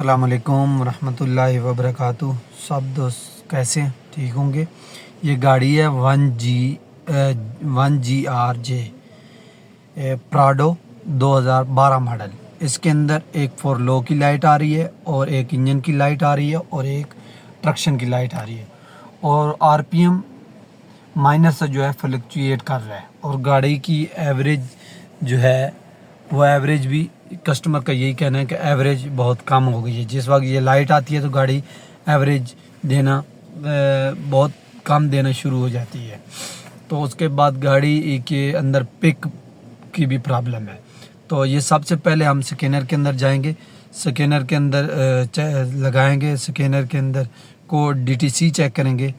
अस्सलाम वालेकुम रहमतुल्लाहि व बरकातुहू। सब दोस्त कैसे हैं? ठीक होंगे। ये गाड़ी है 1GR-J प्राडो 2012 मॉडल। इसके अंदर एक फोर लो की लाइट आ रही है और एक इंजन की लाइट आ रही है और एक ट्रक्शन की लाइट आ रही है और आरपीएम माइनस से जो है फ्लक्चुएट कर रहा है। और गाड़ी की एवरेज जो है वो एवरेज भी कस्टमर का यही कहना है कि एवरेज बहुत कम हो गई है। जिस वक्त ये लाइट आती है तो गाड़ी एवरेज देना बहुत कम देना शुरू हो जाती है। तो उसके बाद गाड़ी के अंदर पिक की भी प्रॉब्लम है। तो ये सबसे पहले हम स्कैनर के अंदर जाएंगे, स्कैनर के अंदर लगाएंगे, स्कैनर के अंदर कोड DTC चेक करेंगे,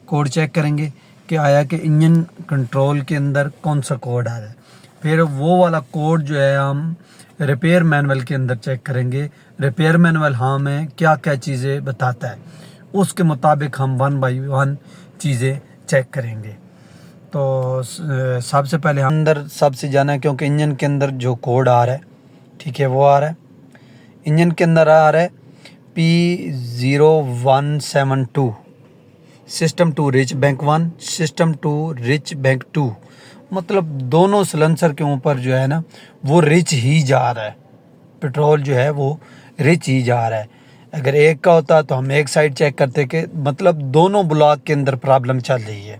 कोड चेक करेंगे कि आया कि इंजन कंट्रोल के अंदर कौन सा कोड आ रहा है। फिर वो वाला कोड जो है हम रिपेयर मैनुअल के अंदर चेक करेंगे। रिपेयर मैनुअल हमें क्या क्या चीज़ें बताता है, उसके मुताबिक हम 1 बाई 1 चीज़ें चेक करेंगे। तो सबसे पहले हम अंदर सबसे जाना है, क्योंकि इंजन के अंदर जो कोड आ रहा है, ठीक है, वो आ रहा है इंजन के अंदर आ रहा है P0172 system too rich bank 1, system too rich bank 2। मतलब दोनों सिलेंसर के ऊपर जो है ना वो रिच ही जा रहा है, पेट्रोल जो है वो रिच ही जा रहा है। अगर एक का होता तो हम एक साइड चेक करते कि मतलब दोनों ब्लॉक के अंदर प्रॉब्लम चल रही है।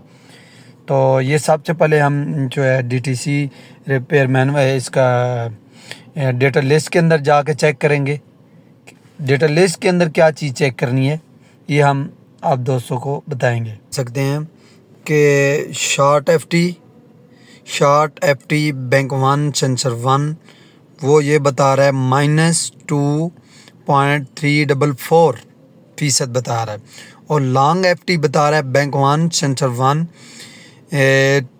तो ये सबसे पहले हम जो है DTC रिपेयर मैनुअल इसका डेटा लिस्ट के अंदर जाके चेक करेंगे। डेटा लिस्ट के अंदर क्या चीज़ चेक करनी है ये हम आप दोस्तों को बताएंगे। सकते हैं कि short F T bank 1 sensor 1 वो ये बता रहा है -2.344% बता रहा है। और लॉन्ग FT बता रहा है बैंक 1 सेंसर 1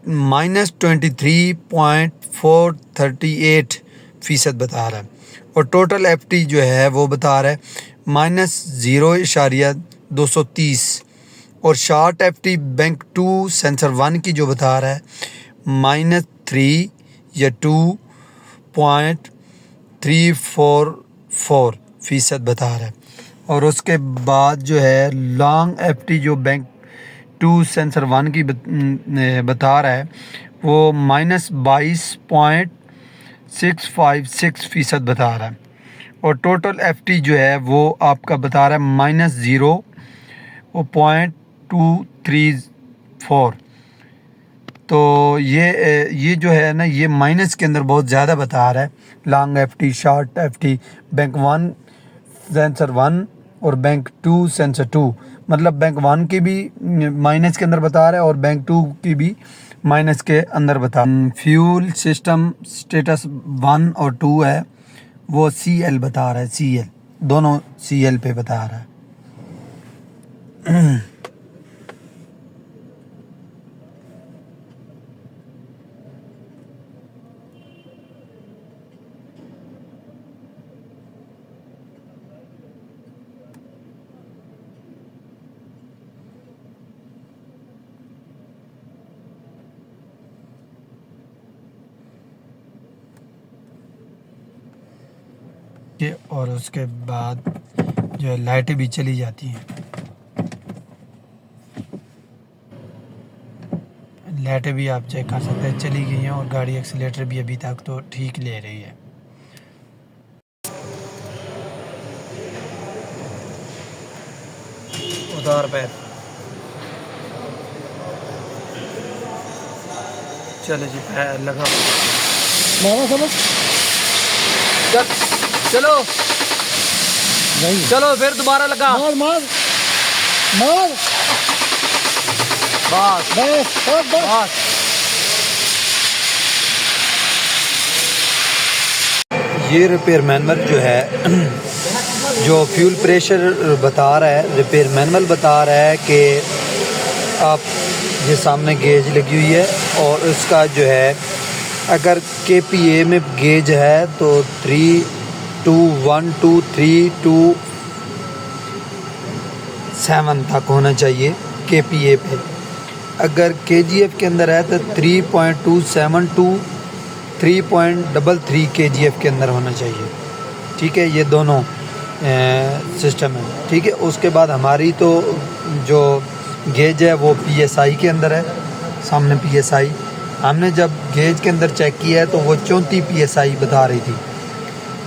-23.438% बता रहा है। और टोटल FT जो है वो बता रहा है -0.230। और शॉर्ट FT बैंक 2 सेंसर 1 की जो बता रहा है -3 या 2.344% बता रहा है। और उसके बाद जो है लॉन्ग FT जो बैंक 2 सेंसर 1 की बता रहा है वो -22.656% बता रहा है। और टोटल FT जो है वो आपका बता रहा है -0.234। तो ये जो है ना ये माइनस के अंदर बहुत ज़्यादा बता रहा है। Long FT, short FT bank 1 sensor 1 और बैंक 2 सेंसर 2, मतलब बैंक 1 की भी माइनस के अंदर बता रहा है और बैंक 2 की भी माइनस के अंदर बता। फ्यूल सिस्टम स्टेटस 1 और 2 है वो CL बता रहा है, CL दोनों CL पे बता रहा है। और उसके बाद जो है लाइटें भी चली जाती हैं, लाइटें भी आप चेक कर सकते हैं चली गई हैं। और गाड़ी एक्सीलेटर भी अभी तक तो ठीक ले रही है। उतार पैर, चलो जी पैर लगा, समझ चलो चलो फिर दोबारा लगा, मार मार मार, बस बस बस। ये रिपेयर मैनुअल जो है जो फ्यूल प्रेशर बता रहा है, रिपेयर मैनुअल बता रहा है कि आप ये सामने गेज लगी हुई है और उसका जो है अगर KPA में गेज है तो 3212327 तक होना चाहिए KPA पे। अगर KGF के अंदर है तो 3.272 3.33 kgf के अंदर होना चाहिए। ठीक है, ये दोनों सिस्टम है, ठीक है। उसके बाद हमारी तो जो गेज है वो PSI के अंदर है, सामने PSI। हमने जब गेज के अंदर चेक किया है तो वो 34 PSI बता रही थी,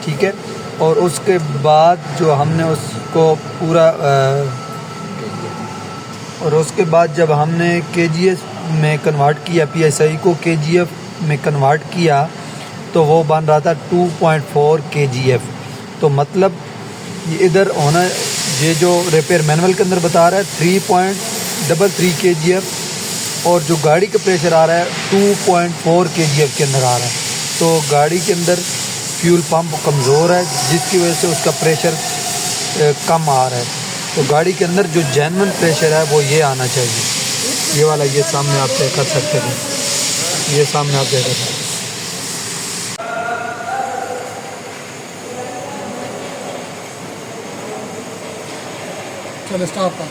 ठीक है। और उसके बाद जो हमने उसको पूरा और उसके बाद जब हमने KGF में कन्वर्ट किया, PSI को KGF में कन्वर्ट किया तो वो बन रहा था 2.4 KGF। तो मतलब ये इधर होना, ये जो रिपेयर मैनुअल के अंदर बता रहा है 3.33 KGF, और जो गाड़ी का प्रेशर आ रहा है 2.4 KGF के अंदर आ रहा है। तो गाड़ी के अंदर फ्यूल पंप कमज़ोर है, जिसकी वजह से उसका प्रेशर कम आ रहा है। तो गाड़ी के अंदर जो जेन्युइन प्रेशर है वो ये आना चाहिए, ये वाला, ये सामने आप चेक कर सकते हैं, ये सामने आप देख सकते हैं। चलो स्टॉप का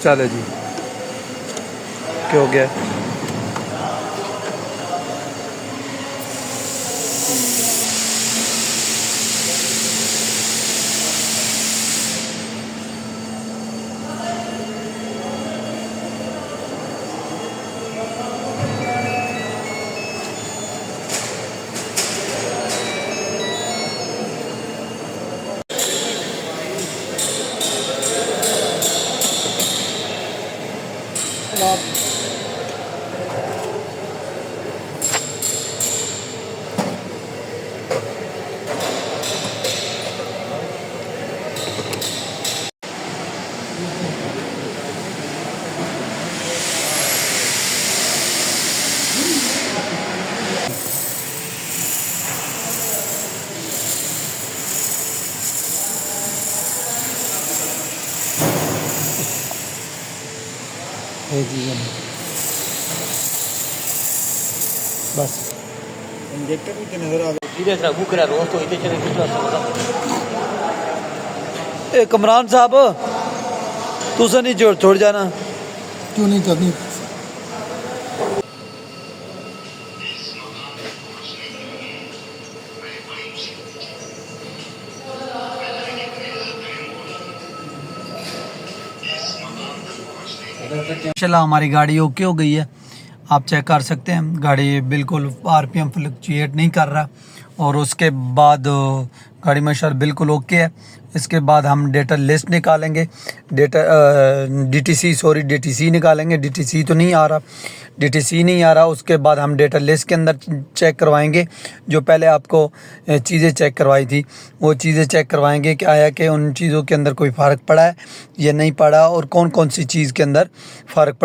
चलो जी, क्या हो गया? बस इंजेक्टर भी तो नजर आ गया। सीधे सा बुकरा रोज तो इतने चले कितना समझा। ए कमरान साहब, तुझे नहीं छोड़ जाना। क्यों नहीं करनी? माशाल्लाह हमारी गाड़ी ओके हो गई है, आप चेक कर सकते हैं। गाड़ी बिल्कुल RPM फ्लक्चुएट नहीं कर रहा, और उसके बाद गाड़ी माशाल्लाह बिल्कुल ओके है। इसके बाद हम डेटा लिस्ट निकालेंगे, DTC निकालेंगे। DTC तो नहीं आ रहा, DTC नहीं आ रहा। उसके बाद हम डेटा लिस्ट के अंदर चेक करवाएंगे, जो पहले आपको चीज़ें चेक करवाई थी वो चीज़ें चेक करवाएंगे कि आया कि उन चीज़ों के अंदर कोई फ़र्क पड़ा है या नहीं पड़ा, और कौन कौन सी चीज़ के अंदर फ़र्क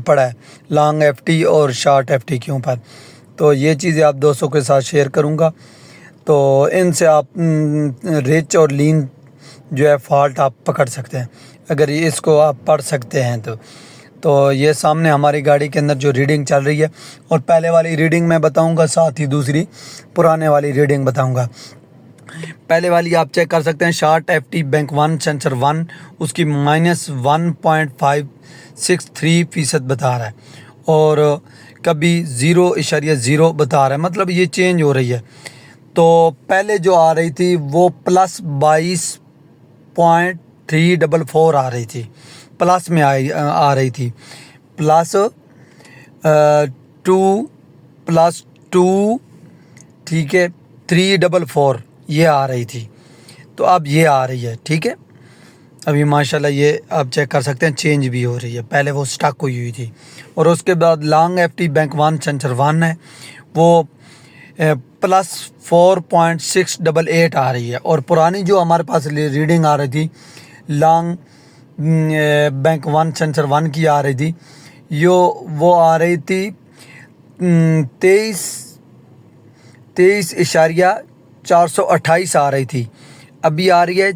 पड़ा है लॉन्ग FT और शॉर्ट FT के ऊपर। तो ये चीज़ें आप दोस्तों के साथ शेयर करूँगा, तो इनसे आप रिच और लीन जो है फॉल्ट आप पकड़ सकते हैं, अगर ये इसको आप पढ़ सकते हैं तो ये सामने हमारी गाड़ी के अंदर जो रीडिंग चल रही है, और पहले वाली रीडिंग मैं बताऊंगा, साथ ही दूसरी पुराने वाली रीडिंग बताऊंगा। पहले वाली आप चेक कर सकते हैं, शॉर्ट FT बैंक 1 सेंसर 1 उसकी -1.563% बता रहा है, और कभी 0.0 बता रहा है, मतलब ये चेंज हो रही है। तो पहले जो आ रही थी वो +22.344 आ रही थी, प्लस में आ रही थी, +2 ठीक है 344 ये आ रही थी। तो अब ये आ रही है, ठीक है। अभी माशाल्लाह ये आप चेक कर सकते हैं, चेंज भी हो रही है, पहले वो स्टक हुई थी। और उसके बाद लॉन्ग FT बैंक 1 सेंसर 1 है, वो +4.688 आ रही है। और पुरानी जो हमारे पास रीडिंग आ रही थी लॉन्ग बैंक 1 सेंसर 1 की आ रही थी, वो आ रही थी 23.428 आ रही थी, अभी आ रही है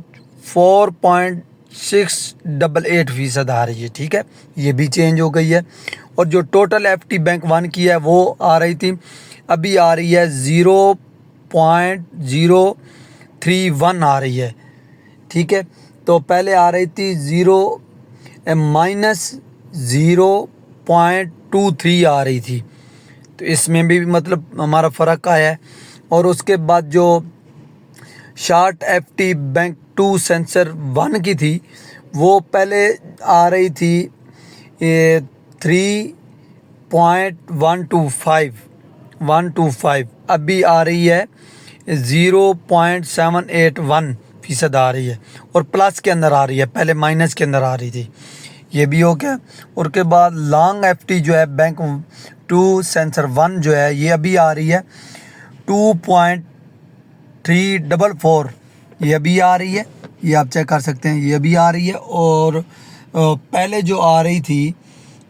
4.688% आ रही है, ठीक है। ये भी चेंज हो गई है। और जो टोटल FT बैंक 1 की है वो आ रही थी, अभी आ रही है 0.031 आ रही है, ठीक है। तो पहले आ रही थी -0.23 आ रही थी, तो इसमें भी मतलब हमारा फ़र्क आया है। और उसके बाद जो शार्ट FT बैंक 2 सेंसर 1 की थी, वो पहले आ रही थी 3.125 अभी आ रही है 0.781% आ रही है और प्लस के अंदर आ रही है, पहले माइनस के अंदर आ रही थी। ये भी हो गया। और के बाद लॉन्ग FT जो है बैंक 2 सेंसर 1 जो है ये अभी आ रही है 2.344, ये अभी आ रही है, ये आप चेक कर सकते हैं, ये अभी आ रही है। और पहले जो आ रही थी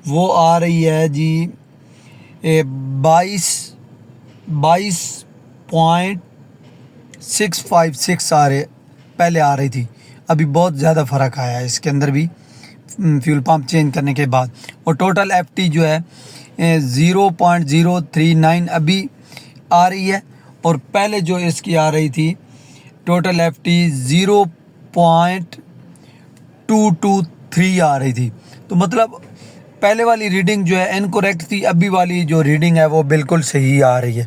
वो आ रही है जी 22.656 पहले आ रही थी। अभी बहुत ज़्यादा फ़र्क आया है इसके अंदर भी फ्यूल पंप चेंज करने के बाद। और टोटल FT जो है 0.039 अभी आ रही है और पहले जो इसकी आ रही थी टोटल FT 0.223 आ रही थी। तो मतलब पहले वाली रीडिंग जो है इनकरेक्ट थी, अभी वाली जो रीडिंग है वो बिल्कुल सही आ रही है।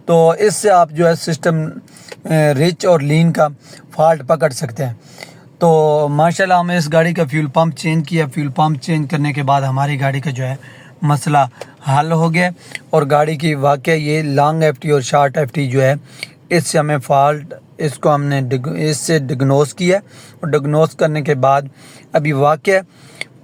तो इससे आप जो है सिस्टम रिच और लीन का फॉल्ट पकड़ सकते हैं। तो माशाल्लाह हमें इस गाड़ी का फ्यूल पंप चेंज किया। फ्यूल पंप चेंज करने के बाद हमारी गाड़ी का जो है मसला हल हो गया और गाड़ी की वाकई ये लॉन्ग FT और शॉर्ट FT जो है इससे हमें फॉल्ट, इसको हमने इससे डिग्नोस किया और डिग्नोस करने के बाद अभी वाकई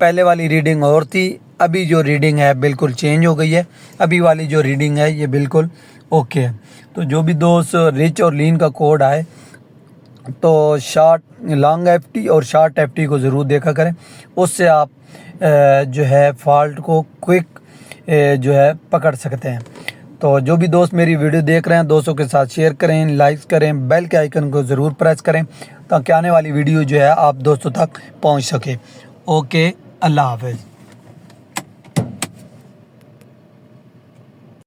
पहले वाली रीडिंग और थी, अभी जो रीडिंग है बिल्कुल चेंज हो गई है। अभी वाली जो रीडिंग है ये बिल्कुल ओके है। तो जो भी दोस्त रिच और लीन का कोड आए तो लॉन्ग FT और शॉर्ट FT को ज़रूर देखा करें, उससे आप जो है फॉल्ट को क्विक जो है पकड़ सकते हैं। तो जो भी दोस्त मेरी वीडियो देख रहे हैं दोस्तों के साथ शेयर करें, लाइक करें, बेल के आइकन को ज़रूर प्रेस करें ताकि आने वाली वीडियो जो है आप दोस्तों तक पहुंच सके। ओके, अल्लाह हाफ़िज़।